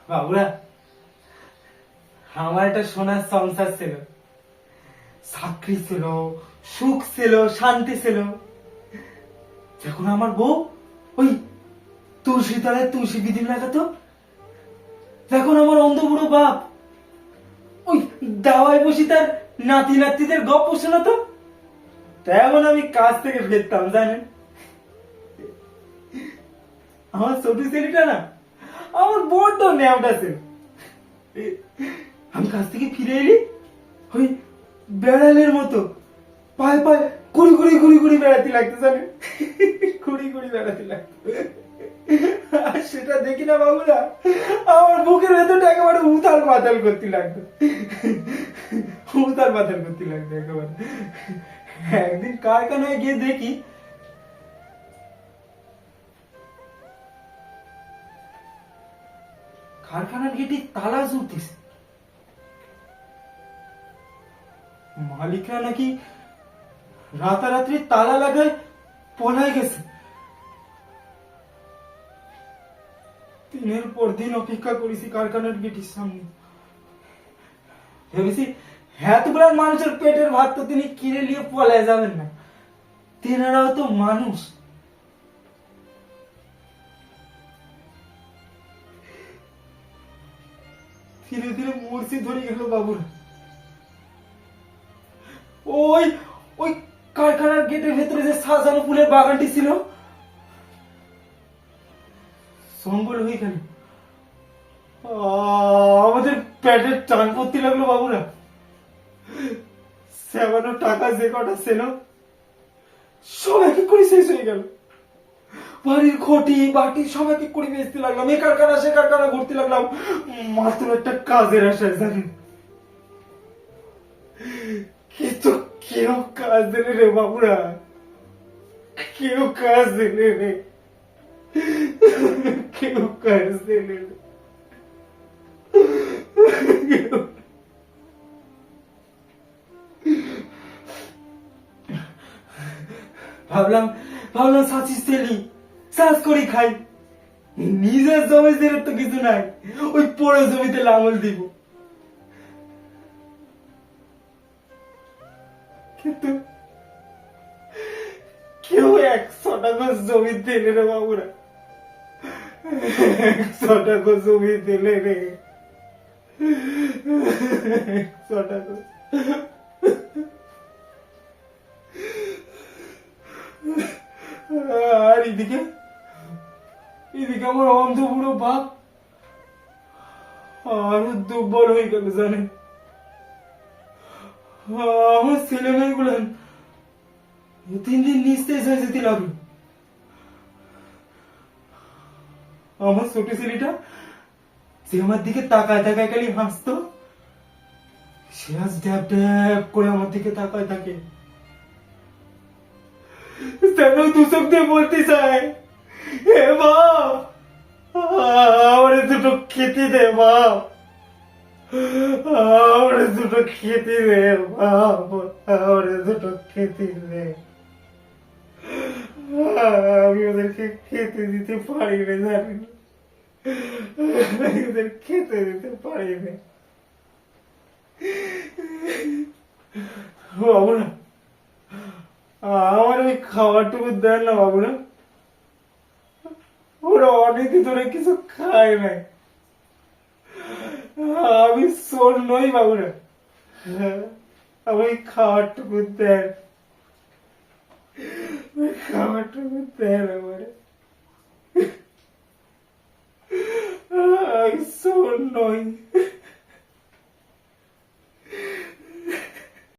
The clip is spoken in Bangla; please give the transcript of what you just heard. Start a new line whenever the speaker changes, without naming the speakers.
বাবুরা, আমার একটা সোনার সংসার ছিল, চাকরি ছিল, সুখ ছিল, শান্তি ছিল। যখন আমার বউ ওই তুলসী তলায় তুলসী বিধি লাগাতো, যখন আমার অন্ধ বুড়ো বাপ ওই দাওয়ায় বসি তার নাতি নাতিদের গপ্প শোনাতো, তেমন আমি কাজ থেকে ফিরতাম জানেন। আমার ছোট ছেলেটা না আমার বড্ড ন্যাওটা ছিল। আমি কাজ থেকে ফিরে এলি ওই বেড়ালের মতো পায়ে পায়ে কুড়ি কুড়ি কুড়ি কুড়ি বেড়াতে লাগতো জানেন, কুড়ি কুড়ি বেড়াতে লাগতো। আর সেটা দেখি না বাবুরা, আমার বুকের ভেতরটা একেবারে উথাল পাতাল করতে লাগতো, উথাল পাতাল করতে লাগতো একেবারে। একদিন কারখানায় গিয়ে দেখি কারখানার গেটে তালা ঝুলতেছে। মালিকরা নাকি রাতারাত্রি তালা লাগায় পলায় গেছে। দিনের পর দিন অপেক্ষা করেছি কারখানার গেটের সামনে, ভেবেছি এতগুলো মানুষের পেটের ভাত তো তিনি কিনে নিয়ে পলায় যাবেন না, তেনারাও তো মানুষ। ধীরে ধীরে মূর্তি ধরে গেল বাবুরা। ওই ওই কারখানার গেটের ভেতরে যে সাজানো ফুলের বাগানটি ছিল, জঙ্গল হয়ে গেল। আমাদের পেটের টান পড়তে লাগলো বাবুরা। সেবানো টাকা যে কটা ছিল সব এক এক করে শেষ হয়ে গেল। বাড়ির ঘটি বাটি সব এক এক করে বেচতে লাগলাম, এ কারখানা সে কারখানা ঘুরতে লাগলাম, মাত্র একটা কাজের আশায় জানেন। কিন্তু কেউ কাজ দিলে রে বাবুরা, কেউ কাজ দিলে রে, কেউ কাজ দিলে রে। ভাবলাম ভাবলাম সাচিস তেলি চাষ করে খাই, নিজের জমিতে তো কিছু নাই, ওই পড়ে জমিতে লাঙল দিব। কিন্তু কেউ 100 টাকা জমি দিলে রে বাবুরা, 100 টাকা জমি দিলে রে, 100 টাকা। আর এদিকে এদিকে আমার অন্ধ বুড়ো বাপ আরো দুর্বল হয়ে গেল জানেন। আমার ছেলে মেয়েগুলো দিন দিন নিস্তেজ হয়ে যেতে লাগলো। আমার ছোট ছেলেটা যে আমার দিকে তাকায় তাকায় খালি হাসতো, সে আজ ড্যাব ড্যাব করে আমার দিকে তাকায় থাকে, যেন দুচোখ দিয়ে বলতে চায়, হে বাপ আমার দুটো খেতে দে বাপ, আমার দুটো খেতে দে বাপ, আমার দুটো খেতে দে। আমি ওদেরকে খেতে দিতে পারি না জানি, ওদের খেতে দিতে পারি না বাবুরা। আমার ওই খাবারটুকু দেন না বাবুরা, ওরা অনেকদিন ধরে কিছু খায় নাই। আমি শোন নই বাবুরা, আমি খাবারটুকু দেন, খাবারটুকু দেন আমার।